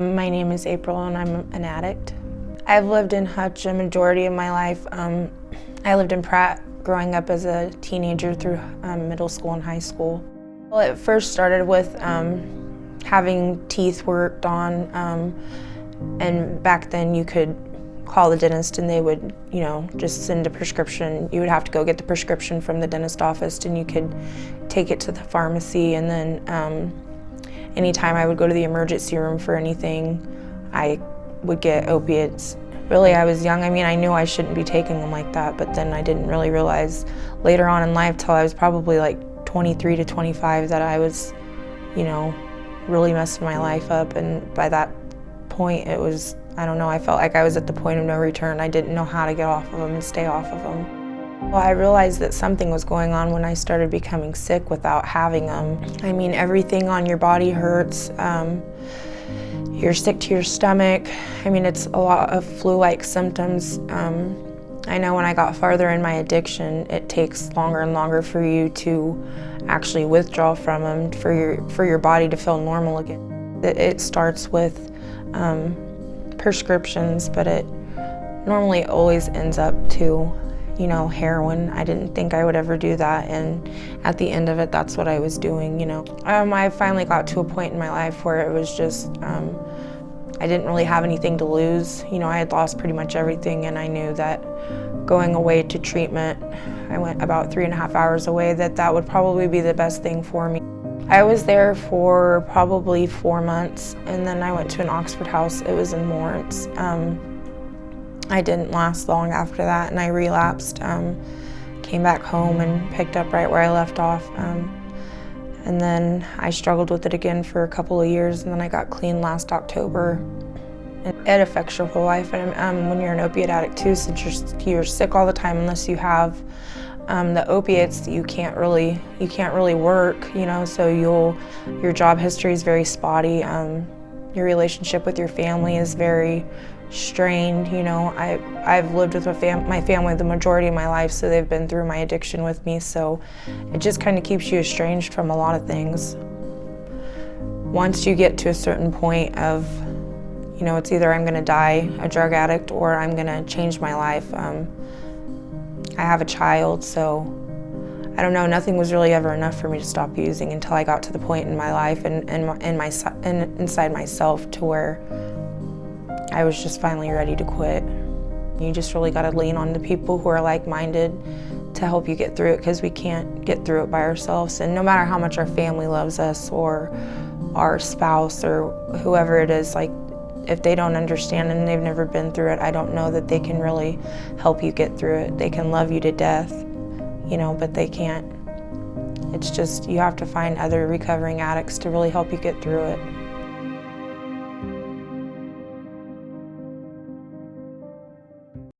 My name is April and I'm an addict. I've lived in Hutch a majority of my life. I lived in Pratt growing up as a teenager through middle school and high school. Well, it first started with having teeth worked on, and back then you could call the dentist and they would, just send a prescription. You would have to go get the prescription from the dentist office and you could take it to the pharmacy, and then anytime I would go to the emergency room for anything, I would get opiates. Really, I was young. I knew I shouldn't be taking them like that, but then I didn't really realize later on in life, till I was probably like 23 to 25, that I was, really messing my life up. And by that point, it was, I don't know, I felt like I was at the point of no return. I didn't know how to get off of them and stay off of them. Well, I realized that something was going on when I started becoming sick without having them. Everything on your body hurts. You're sick to your stomach. It's a lot of flu-like symptoms. I know when I got farther in my addiction, it takes longer and longer for you to actually withdraw from them, for your body to feel normal again. It starts with prescriptions, but it normally always ends up to heroin. I didn't think I would ever do that, and at the end of it, that's what I was doing, I finally got to a point in my life where it was just, I didn't really have anything to lose. I had lost pretty much everything, and I knew that going away to treatment, I went about 3.5 hours away, that would probably be the best thing for me. I was there for probably 4 months, and then I went to an Oxford house. It was in Lawrence. I didn't last long after that, and I relapsed. Came back home and picked up right where I left off. And then I struggled with it again for a couple of years, and then I got clean last October. And it affects your whole life, and when you're an opiate addict too, since you're sick all the time, unless you have the opiates, you can't really work, so your job history is very spotty. Your relationship with your family is very strained. I've lived with my family the majority of my life, so they've been through my addiction with me, so it just kind of keeps you estranged from a lot of things. Once you get to a certain point of, it's either I'm going to die a drug addict or I'm going to change my life. I have a child, so I don't know, nothing was really ever enough for me to stop using until I got to the point in my life and inside myself to where I was just finally ready to quit. You just really got to lean on the people who are like-minded to help you get through it, because we can't get through it by ourselves. And no matter how much our family loves us or our spouse or whoever it is, if they don't understand and they've never been through it, I don't know that they can really help you get through it. They can love you to death, but they can't. It's just, you have to find other recovering addicts to really help you get through it.